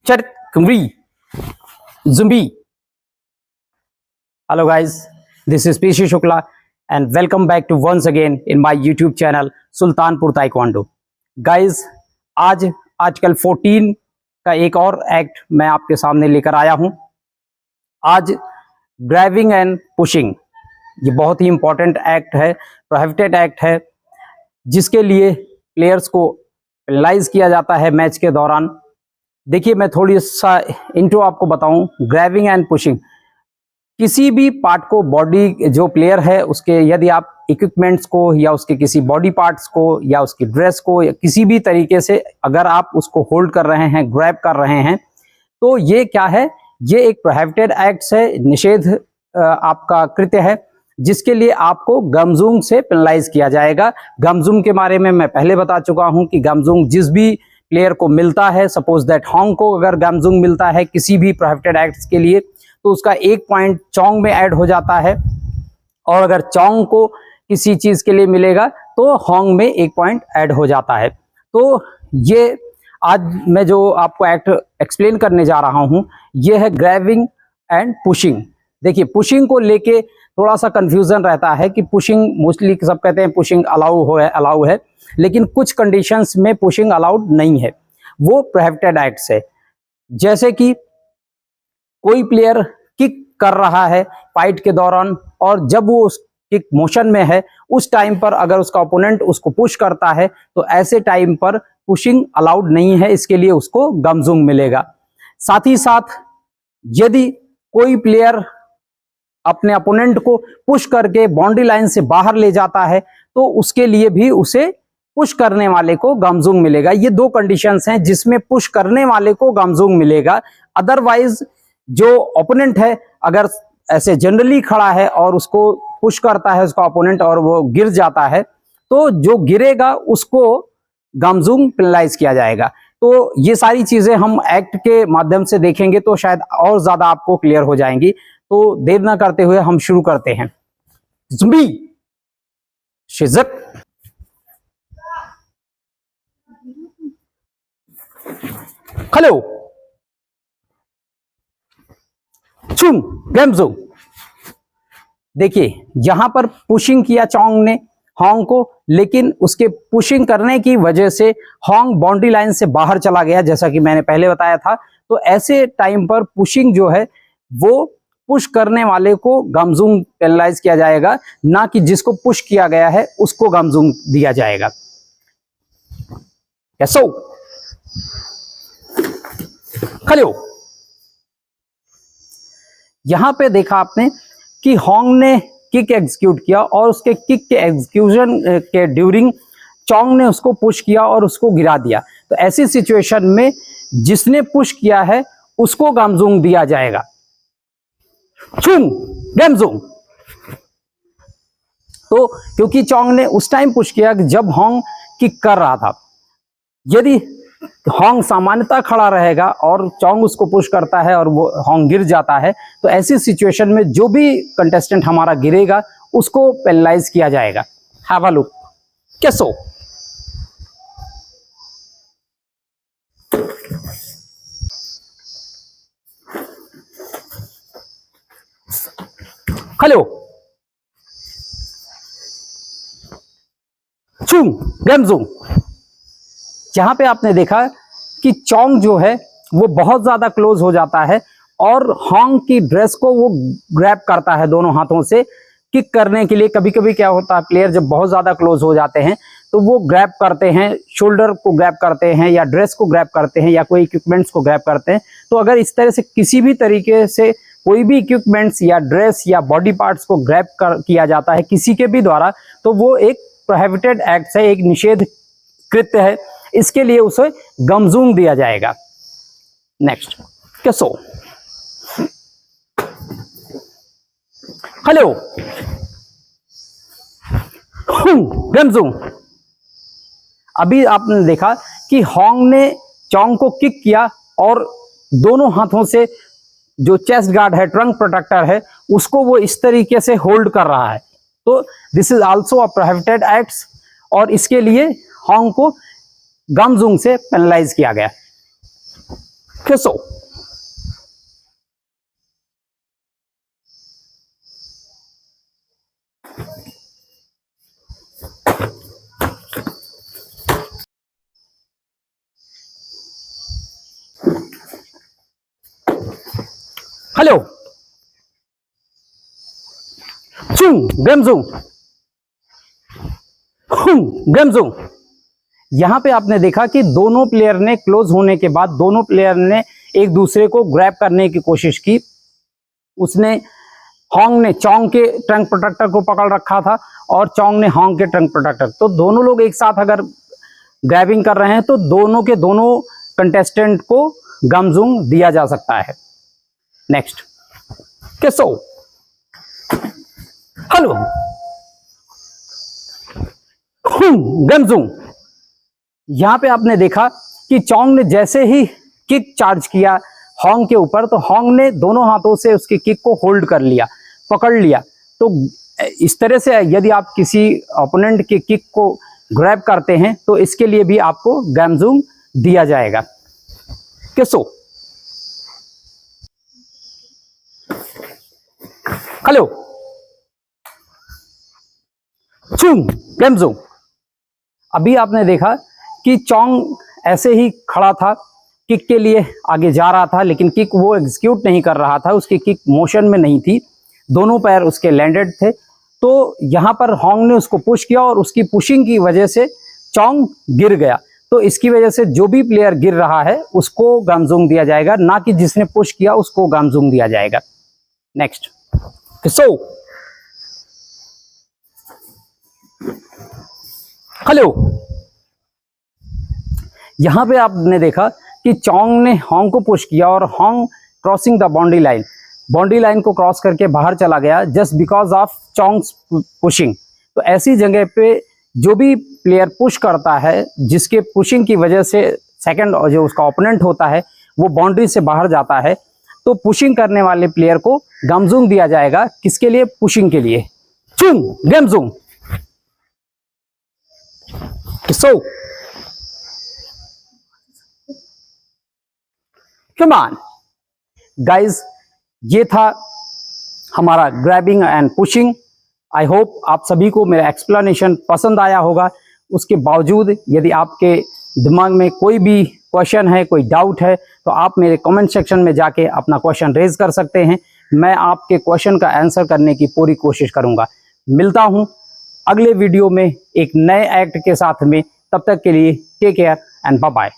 Charkri Zumbi. Hello guys, this is PC Shukla and welcome back to once again in my YouTube channel Sultanpur taekwondo. Guys, आजकल 14 का एक और act मैं आपके सामने लेकर आया हूं. आज ग्रैबिंग एंड पुशिंग, ये बहुत ही इंपॉर्टेंट एक्ट है, प्रोहिबिटेड एक्ट है, जिसके लिए प्लेयर्स को पेनलाइज किया जाता है मैच के दौरान. देखिए, मैं थोड़ी सा इंट्रो आपको बताऊं. ग्रैबिंग एंड पुशिंग, किसी भी पार्ट को, बॉडी जो प्लेयर है उसके, यदि आप इक्विपमेंट्स को या उसके किसी बॉडी पार्ट्स को या उसकी ड्रेस को या किसी भी तरीके से अगर आप उसको होल्ड कर रहे हैं, ग्रैब कर रहे हैं, तो ये क्या है, ये एक प्रोहिबिटेड एक्ट है, निषेध आपका कृत्य है, जिसके लिए आपको गमजूंग से पेनलाइज किया जाएगा. गमजूंग के बारे में मैं पहले बता चुका हूं कि गमजूंग जिस भी प्लेयर को मिलता है, सपोज दैट हॉन्ग को अगर गमजूंग मिलता है किसी भी प्रोहिबिटेड एक्ट्स के लिए, तो उसका 1 पॉइंट चोंग में ऐड हो जाता है, और अगर चोंग को किसी चीज के लिए मिलेगा तो हॉन्ग में 1 पॉइंट ऐड हो जाता है. तो ये आज मैं जो आपको एक्ट एक्सप्लेन करने जा रहा हूं, ये है ग्रैबिंग एंड पुशिंग. देखिए, पुशिंग को लेके थोड़ा सा कंफ्यूजन रहता है कि पुशिंग, मोस्टली सब कहते हैं पुशिंग अलाउ है, लेकिन कुछ कंडीशंस में पुशिंग अलाउड नहीं है, वो प्रोहिबिटेड एक्ट्स है. जैसे कि कोई प्लेयर किक कर रहा है फाइट के दौरान, और जब वो उस किक मोशन में है, उस टाइम पर अगर उसका ओपोनेंट उसको पुश करता है, तो ऐसे टाइम पर पुशिंग अलाउड नहीं है, इसके लिए उसको गमजूंग मिलेगा. साथ ही साथ यदि कोई प्लेयर अपने अपोनेंट को पुश करके बाउंड्री लाइन से बाहर ले जाता है, तो उसके लिए भी उसे पुश करने वाले को गमजूंग मिलेगा. ये 2 कंडीशंस हैं जिसमें पुश करने वाले को गमजूंग मिलेगा. अदरवाइज जो ओपोनेंट है, अगर ऐसे जनरली खड़ा है और उसको पुश करता है उसका ओपोनेंट और वो गिर जाता है, तो जो गिरेगा उसको गमजूंग पेनलाइज किया जाएगा. तो ये सारी चीजें हम एक्ट के माध्यम से देखेंगे तो शायद और ज्यादा आपको क्लियर हो जाएंगी. तो देर ना करते हुए हम शुरू करते हैं. ज़ुम्बी शिज़क, हेलो चुंग गैमजो. देखिए, यहां पर पुशिंग किया चोंग ने हॉन्ग को, लेकिन उसके पुशिंग करने की वजह से हॉन्ग बाउंड्री लाइन से बाहर चला गया, जैसा कि मैंने पहले बताया था. तो ऐसे टाइम पर पुशिंग जो है वो पुश करने वाले को गमजूंग पेनलाइज किया जाएगा, ना कि जिसको पुश किया गया है उसको गमजूंग दिया जाएगा. कैसो खलो. यहां पे देखा आपने कि हॉन्ग ने किक एग्जीक्यूट किया, और उसके किक के एग्जीक्यूशन के ड्यूरिंग चोंग ने उसको पुश किया और उसको गिरा दिया. तो ऐसी सिचुएशन में जिसने पुश किया है उसको गमजूंग दिया जाएगा. चुंग गमजूंग. तो क्योंकि चोंग ने उस टाइम पुश किया जब हॉन्ग किक कर रहा था. यदि हॉन्ग सामान्यतः खड़ा रहेगा और चोंग उसको पुश करता है और वो हॉन्ग गिर जाता है, तो ऐसी सिचुएशन में जो भी कंटेस्टेंट हमारा गिरेगा उसको पेनलाइज किया जाएगा. Have a look. कैसो हेलो चुंग गमजूंग. जहां पे आपने देखा कि चोंग जो है वो बहुत ज्यादा क्लोज हो जाता है और हॉन्ग की ड्रेस को वो ग्रैब करता है दोनों हाथों से किक करने के लिए. कभी कभी क्या होता है, प्लेयर जब बहुत ज्यादा क्लोज हो जाते हैं तो वो ग्रैब करते हैं, शोल्डर को ग्रैब करते हैं या ड्रेस को ग्रैब करते हैं या कोई इक्विपमेंट्स को ग्रैब करते हैं. तो अगर इस तरह से किसी भी तरीके से कोई भी इक्विपमेंट्स या ड्रेस या बॉडी पार्ट्स को ग्रैब किया जाता है किसी के भी द्वारा, तो वो एक प्रोहिबिटेड एक्ट है, एक निषेध कृत्य है. इसके लिए उसे गमजूंग दिया जाएगा. नेक्स्ट कैसो हेलो गमजूंग. अभी आपने देखा कि हॉन्ग ने चोंग को किक किया और दोनों हाथों से जो चेस्ट गार्ड है, ट्रंक प्रोटेक्टर है, उसको वो इस तरीके से होल्ड कर रहा है. तो this is also a prohibited acts, और इसके लिए हॉन्ग को गमजूंग से पेनलाइज किया गया. खिसो। हेलो। गेमजू। यहां पे आपने देखा कि दोनों प्लेयर ने क्लोज होने के बाद दोनों प्लेयर ने एक दूसरे को ग्रैब करने की कोशिश की। उसने होंग ने चोंग के ट्रंक प्रोटेक्टर को पकड़ रखा था और चोंग ने होंग के ट्रंक प्रोटेक्टर। तो दोनों लोग एक साथ अगर ग्रैबिंग कर रहे हैं तो दोनों के दोनों कंटेस्टेंट को गमजुंग दिया जा सकता है। नेक्स्ट किसो। हेलो। गमजुंग। यहां पे आपने देखा कि चोंग ने जैसे ही किक चार्ज किया होंग के ऊपर तो होंग ने दोनों हाथों से उसकी किक को होल्ड कर लिया, पकड़ लिया। तो इस तरह से यदि आप किसी ओपोनेंट के किक को ग्रैब करते हैं तो इसके लिए भी आपको गमजुंग दिया जाएगा। किसो। हेलो। गमजुंग। अभी आपने देखा कि चोंग ऐसे ही खड़ा था, किक के लिए आगे जा रहा था, लेकिन किक वो एग्जीक्यूट नहीं कर रहा था, उसकी किक मोशन में नहीं थी, दोनों पैर उसके लैंडेड थे। तो यहां पर होंग ने उसको पुश किया और उसकी पुशिंग की वजह से चोंग गिर गया। तो इसकी वजह से जो भी प्लेयर गिर रहा है उसको गमजुंग दिया जाएगा, ना कि जिसने पुश किया उसको गमजुंग दिया जाएगा। नेक्स्ट किसो। हेलो। यहां पे आपने देखा कि चोंग ने होंग को पुश किया और Hong crossing the boundary line को क्रॉस करके बाहर चला गया जस्ट बिकॉज ऑफ चोंग्स पुशिंग। तो ऐसी जगह पे जो भी प्लेयर पुश करता है जिसके पुशिंग की वजह से सेकंड जो उसका ओपोनेंट होता है वो बाउंड्री से बाहर जाता है, तो पुशिंग करने वाले प्लेयर को गमजुंग दिया जाएगा। किसके लिए? पुशिंग के लिए। गमजुंग। किसो। कम ऑन गाइज, ये था हमारा grabbing and pushing. I hope आप सभी को मेरा एक्सप्लेनेशन पसंद आया होगा। उसके बावजूद यदि आपके दिमाग में कोई भी क्वेश्चन है, कोई डाउट है, तो आप मेरे कमेंट सेक्शन में जाके अपना क्वेश्चन रेज कर सकते हैं। मैं आपके क्वेश्चन का आंसर करने की पूरी कोशिश करूंगा। मिलता हूं अगले वीडियो में एक नए एक्ट के साथ में। तब तक के लिए take care and bye bye.